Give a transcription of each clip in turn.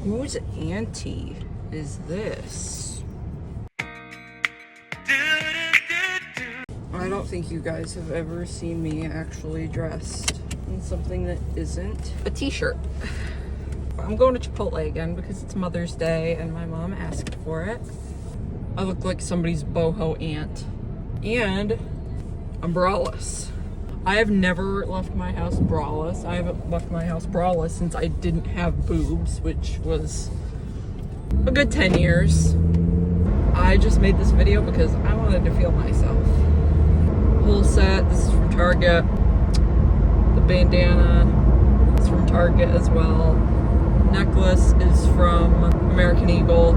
Whose auntie is this? I don't think you guys have ever seen me actually dressed in something that isn't a t-shirt. I'm going to Chipotle again because it's Mother's Day and my mom asked for it. I look like somebody's boho aunt. And I'm braless. I have never left my house braless. I haven't left my house braless since I didn't have boobs, which was a good 10 years. I just made this video because I wanted to feel myself. Whole set, this is from Target. The bandana is from Target as well. Necklace is from American Eagle.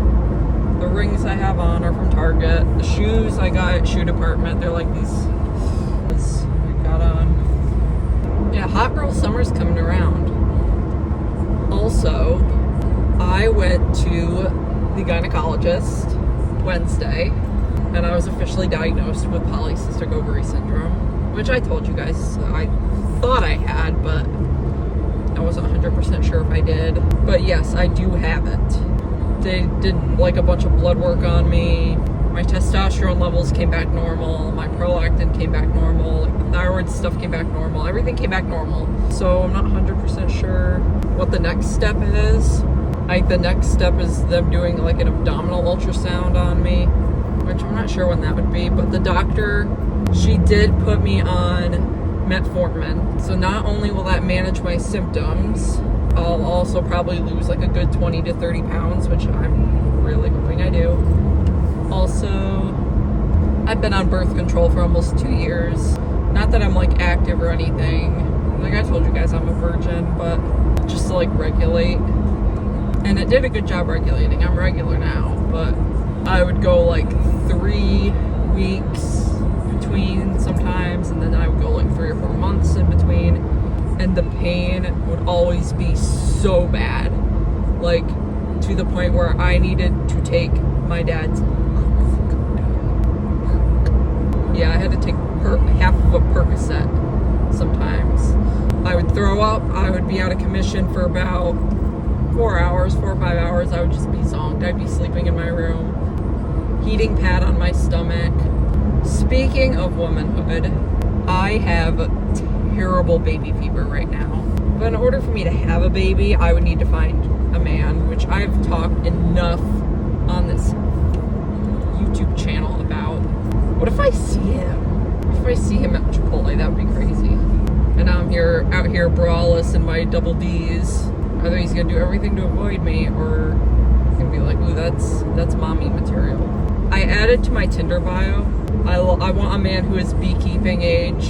The rings I have on are from Target. The shoes I got at Shoe Department. They're like these I got on. Yeah, hot girl summer's coming around. Also, I went to the gynecologist Wednesday and I was officially diagnosed with polycystic ovary syndrome, which I told you guys I thought I had, but I wasn't 100% sure if I did. But yes, I do have it. They did like a bunch of blood work on me. My testosterone levels came back normal. My prolactin came back normal. Like the thyroid stuff came back normal. Everything came back normal. So I'm not 100% sure what the next step is. I think the next step is them doing like an abdominal ultrasound on me, which I'm not sure when that would be. But the doctor, she did put me on metformin. So not only will that manage my symptoms, I'll also probably lose like a good 20 to 30 pounds, which I'm really hoping I do. Also, I've been on birth control for almost 2 years. Not that I'm like active or anything. Like I told you guys, I'm a virgin, but just to like regulate. And it did a good job regulating. I'm regular now, but I would go like 3 weeks between sometimes, and then I would go like 3 or 4 months in between. And the pain would always be so bad, like to the point where I needed to take my dad's I had to take half of a Percocet sometimes. I would throw up. I would be out of commission for about 4 or 5 hours. I would just be zonked. I'd be sleeping in my room. Heating pad on my stomach. Speaking of womanhood, I have terrible baby fever right now. But in order for me to have a baby, I would need to find a man, which I've talked enough on this YouTube channel about. What if I see him? If I see him at Chipotle, that would be crazy. And now I'm out here braless in my double D's. Either he's gonna do everything to avoid me, or he's gonna be like, ooh, that's mommy material. I added to my Tinder bio, I want a man who is beekeeping age.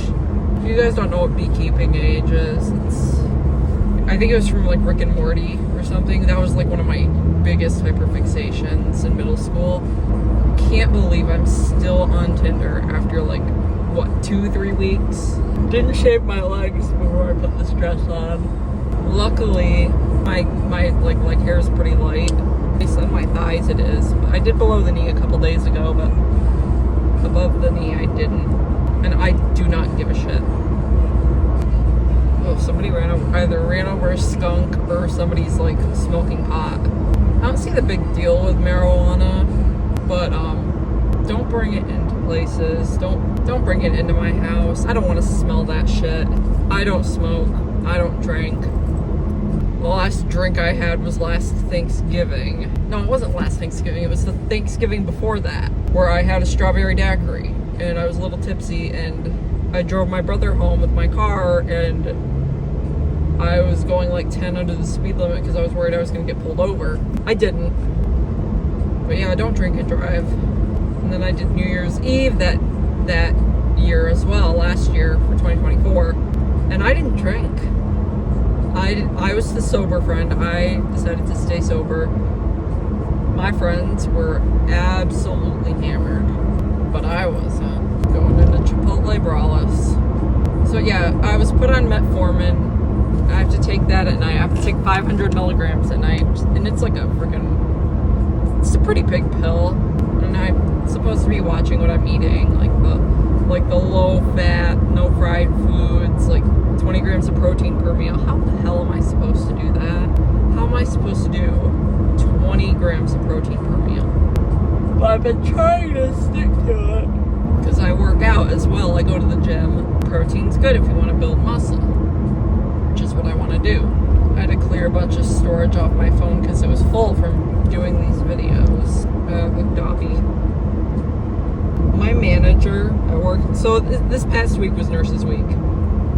If you guys don't know what beekeeping age is, I think it was from like Rick and Morty or something. That was like one of my biggest hyperfixations in middle school. Can't believe I'm still on Tinder after like, what, 2-3 weeks? Didn't shave my legs before I put this dress on. Luckily, my like hair is pretty light. At least on my thighs it is. I did below the knee a couple days ago, but above the knee I didn't. And I do not give a shit. Oh, somebody either ran over a skunk or somebody's like smoking pot. I don't see the big deal with marijuana, but don't bring it into places. Don't bring it into my house. I don't want to smell that shit. I don't smoke. I don't drink. The last drink I had was last Thanksgiving. No, it wasn't last Thanksgiving. It was the Thanksgiving before that, where I had a strawberry daiquiri and I was a little tipsy, and I drove my brother home with my car, and I was going like 10 under the speed limit because I was worried I was going to get pulled over. I didn't. But yeah, don't drink and drive. And then I did New Year's Eve that year as well, last year for 2024. And I didn't drink. I was the sober friend. I decided to stay sober. My friends were absolutely hammered, but I wasn't. Going into Chipotle braless. So yeah, I was put on metformin. I have to take that at night. I have to take 500 milligrams at night. And it's like it's a pretty big pill. And I'm supposed to be watching what I'm eating, like the like the low fat, no fried foods, like 20 grams of protein per meal. How the hell am I supposed to do that? How am I supposed to do 20 grams of protein per meal? But I've been trying to stick to it. Because I work out as well. I go to the gym. Protein's good if you want to build muscle, which is what I want to do. I had to clear a bunch of storage off my phone because it was full from doing these videos with Dobby. My manager at work, so this past week was Nurses Week,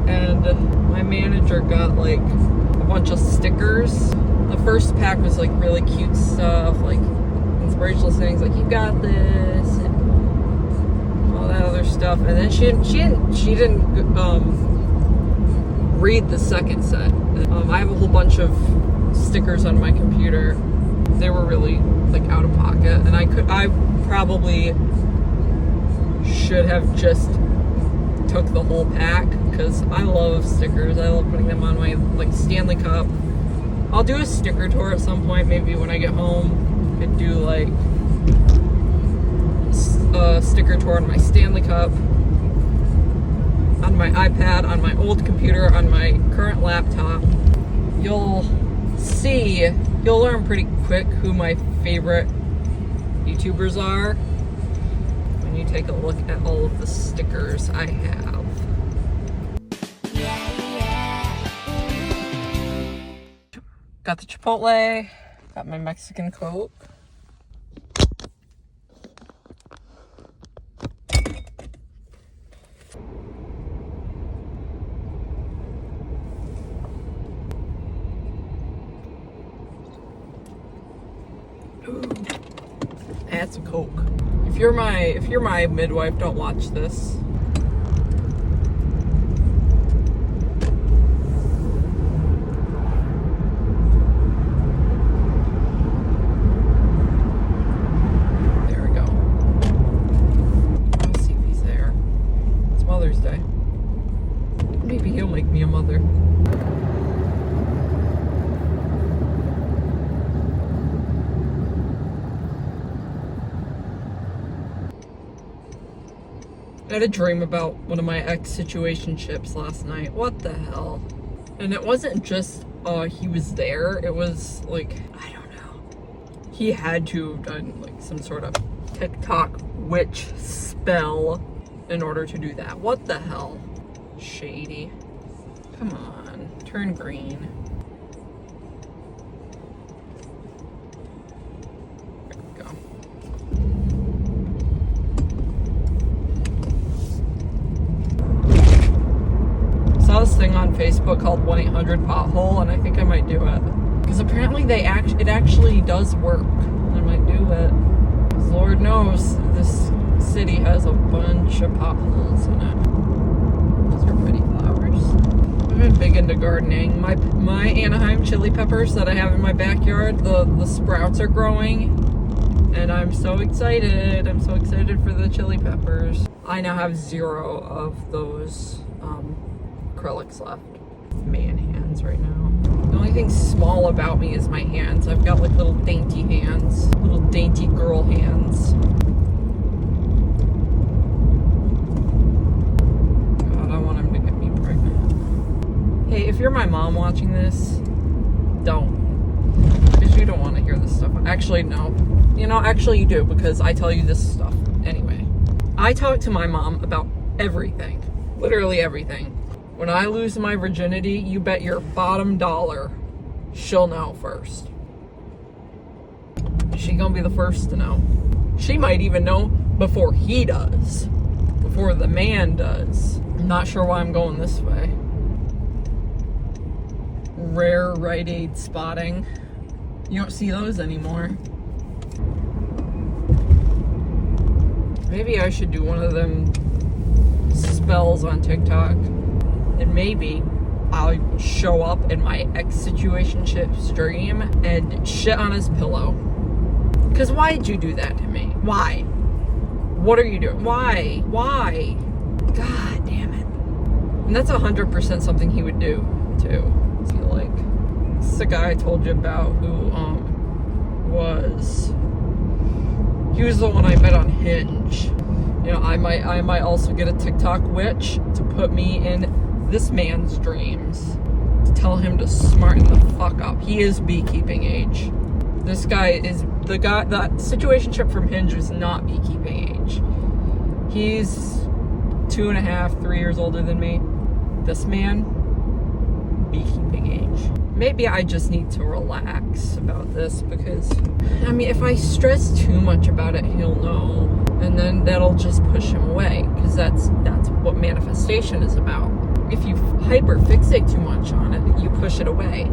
and my manager got like a bunch of stickers. The first pack was like really cute stuff, like inspirational things, like you got this, and all that other stuff. And then she didn't read the second set. I have a whole bunch of stickers on my computer. They were really like out of pocket, and I probably should have just took the whole pack because I love stickers. I love putting them on my like Stanley Cup. I'll do a sticker tour at some point, maybe when I get home. Could do like a sticker tour on my Stanley Cup, on my iPad, on my old computer, on my current laptop. You'll learn pretty quick who my favorite YouTubers are when you take a look at all of the stickers I have. Got the Chipotle, got my Mexican Coke. Add some Coke. If you're my midwife, don't watch this. There we go. Let's see if he's there. It's Mother's Day. Maybe he'll make me a mother. I had a dream about one of my ex-situationships last night. What the hell? And it wasn't just he was there. It was like, I don't know. He had to have done like some sort of TikTok witch spell in order to do that. What the hell? Shady. Come on, turn green. There we go. Saw this thing on Facebook called 1-800-POTHOLE, and I think I might do it. Because apparently it actually does work. I might do it. Because Lord knows this city has a bunch of potholes in it. Those are pretty flowers. I've been big into gardening. My Anaheim chili peppers that I have in my backyard, the sprouts are growing. And I'm so excited. I'm so excited for the chili peppers. I now have 0 of those acrylics left. Man hands right now. The only thing small about me is my hands. I've got like little dainty hands. Little dainty girl hands. God, I want him to get me pregnant. Hey, if you're my mom watching this, don't. Because you don't want to hear this stuff. Actually, no. You know, actually you do, because I tell you this stuff anyway. I talk to my mom about everything. Literally everything. When I lose my virginity, you bet your bottom dollar she'll know first. She gonna be the first to know. She might even know before he does. Before the man does. I'm not sure why I'm going this way. Rare Rite Aid spotting. You don't see those anymore. Maybe I should do one of them spells on TikTok. And maybe I'll show up in my ex-situationship stream and shit on his pillow. Because why did you do that to me? Why? What are you doing? Why? Why? God damn it. And that's 100% something he would do, too. So, like, this is the guy I told you about who, he was the one I met on Hinge. You know, I might also get a TikTok witch to put me in this man's dreams. To tell him to smarten the fuck up. He is beekeeping age. This guy is the situationship from Hinge is not beekeeping age. He's 2.5, 3 years older than me. This man, beekeeping age. Maybe I just need to relax about this because, I mean, if I stress too much about it, he'll know. And then that'll just push him away because that's what manifestation is about. If you hyper-fixate too much on it, you push it away.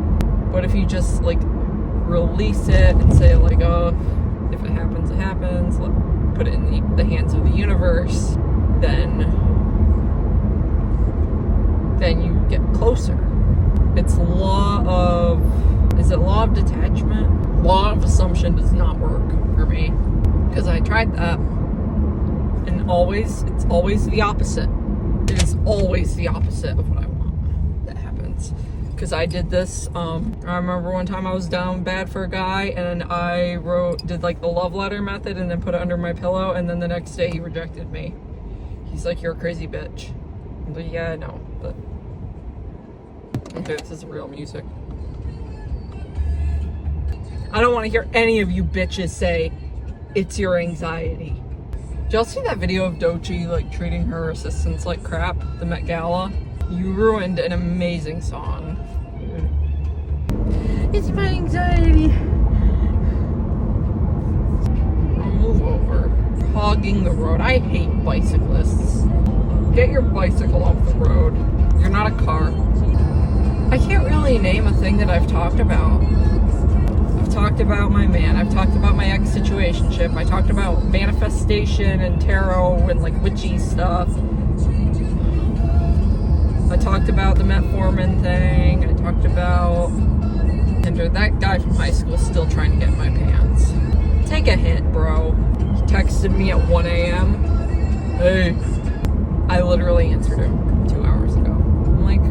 But if you just, like, release it and say, like, oh, if it happens, it happens, put it in the hands of the universe, then you get closer. It's law of detachment? Law of assumption does not work for me. Because I tried that. And it's always the opposite. It is always the opposite of what I want that happens. Because I did this, I remember one time I was down bad for a guy and I did like the love letter method and then put it under my pillow, and then the next day he rejected me. He's like, you're a crazy bitch. I'm like, yeah, I know, but okay, this is real music. I don't want to hear any of you bitches say it's your anxiety. Did y'all see that video of Doechii like treating her assistants like crap, the Met Gala? You ruined an amazing song. It's my anxiety. I'll move over. Hogging the road. I hate bicyclists. Get your bicycle off the road. You're not a car. I can't really name a thing that I've talked about. I've talked about my man. I've talked about my ex-situationship. I talked about manifestation and tarot and like witchy stuff. I talked about the metformin thing. I talked about that guy from high school still trying to get in my pants. Take a hint, bro. He texted me at 1 a.m. Hey. I literally answered him 2 hours ago. I'm like,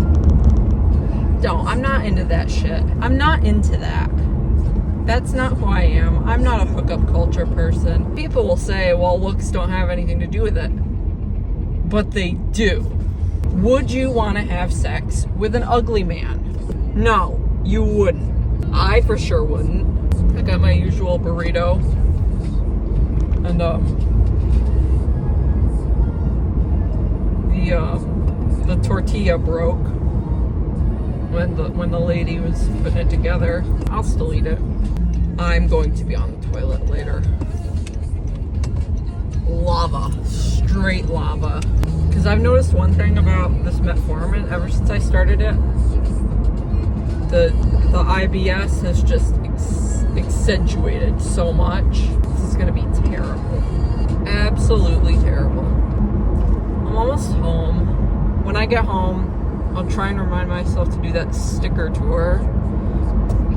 I'm not into that shit. I'm not into that. That's not who I am. I'm not a hookup culture person. People will say, well, looks don't have anything to do with it. But they do. Would you want to have sex with an ugly man? No, you wouldn't. I for sure wouldn't. I got my usual burrito. And, the tortilla broke when the lady was putting it together. I'll still eat it. I'm going to be on the toilet later. Lava. Straight lava. Because I've noticed one thing about this metformin ever since I started it. The IBS has just accentuated so much. This is going to be terrible. Absolutely terrible. I'm almost home. When I get home, I'll try and remind myself to do that sticker tour.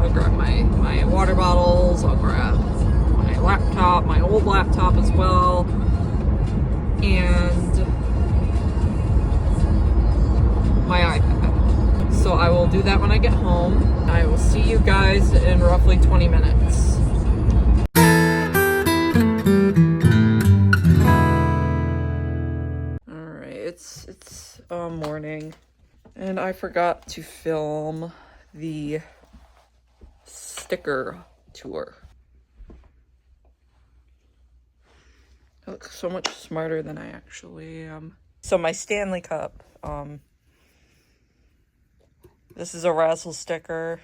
I'll grab my water bottles. I'll grab my laptop, my old laptop as well. And my iPad. So I will do that when I get home. I will see you guys in roughly 20 minutes. Alright, it's morning. And I forgot to film the sticker tour. I look so much smarter than I actually am. So my Stanley Cup, this is a Razzle sticker.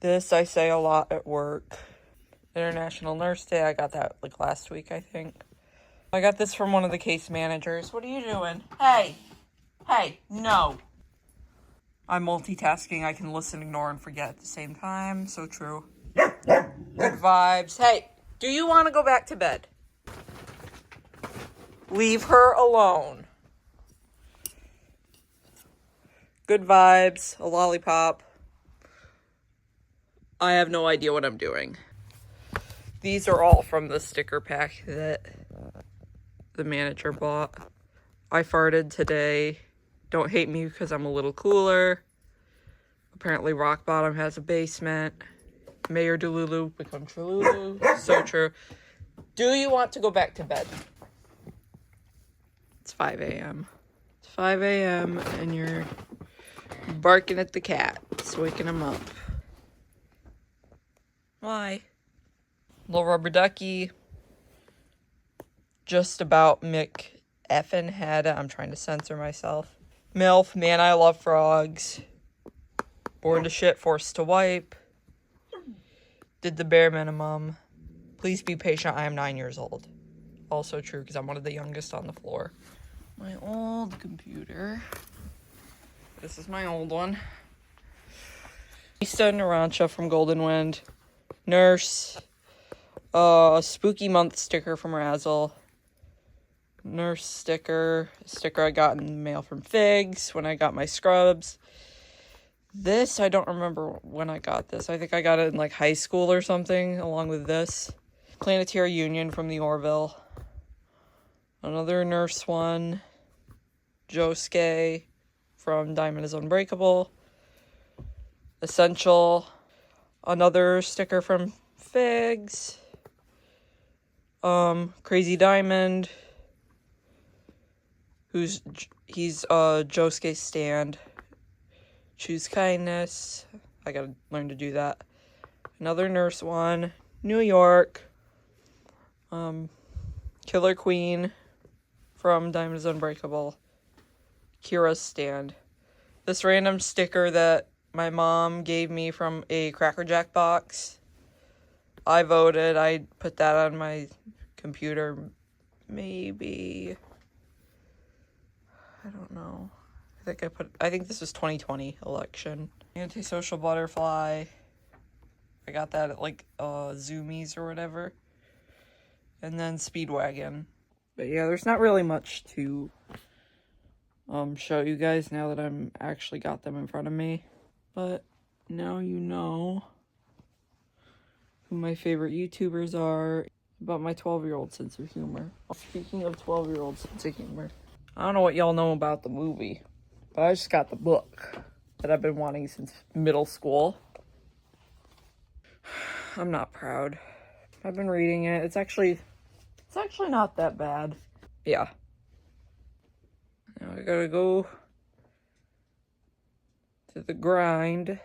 This I say a lot at work. International Nurse Day, I got that like last week, I think. I got this from one of the case managers. What are you doing? Hey, no. I'm multitasking. I can listen, ignore, and forget at the same time. So true. Good vibes. Hey, do you want to go back to bed? Leave her alone. Good vibes. A lollipop. I have no idea what I'm doing. These are all from the sticker pack that the manager bought. I farted today. Don't hate me because I'm a little cooler. Apparently Rock Bottom has a basement. Mayor Delulu become Trululu. So true. Do you want to go back to bed? It's 5 a.m. It's 5 a.m. and you're barking at the cat. It's waking him up. Why? Little rubber ducky. Just about Mick effing had it. I'm trying to censor myself. MILF, man, I love frogs. Born to shit, forced to wipe. Did the bare minimum. Please be patient, I am 9 years old. Also true, because I'm one of the youngest on the floor. My old computer. This is my old one. Lisa Narancha from Golden Wind. Nurse. Spooky month sticker from Razzle. Nurse sticker. Sticker I got in the mail from Figs when I got my scrubs. This, I don't remember when I got this. I think I got it in like high school or something, along with this. Planetary Union from the Orville. Another nurse one. Josuke from Diamond is Unbreakable. Essential. Another sticker from Figs. Crazy Diamond. He's Josuke's stand. Choose kindness. I gotta learn to do that. Another nurse one. New York. Killer Queen from Diamond is Unbreakable. Kira's stand. This random sticker that my mom gave me from a Cracker Jack box. I voted. I put that on my computer. Maybe. I don't know. I think this was 2020 election. Antisocial butterfly. I got that at like Zoomies or whatever. And then Speedwagon. But yeah, there's not really much to show you guys now that I'm actually got them in front of me. But now you know who my favorite YouTubers are. About my 12-year-old sense of humor. Speaking of 12-year-old sense of humor. I don't know what y'all know about the movie, but I just got the book that I've been wanting since middle school. I'm not proud. I've been reading it. It's actually not that bad. Yeah. Now I gotta go to the grind.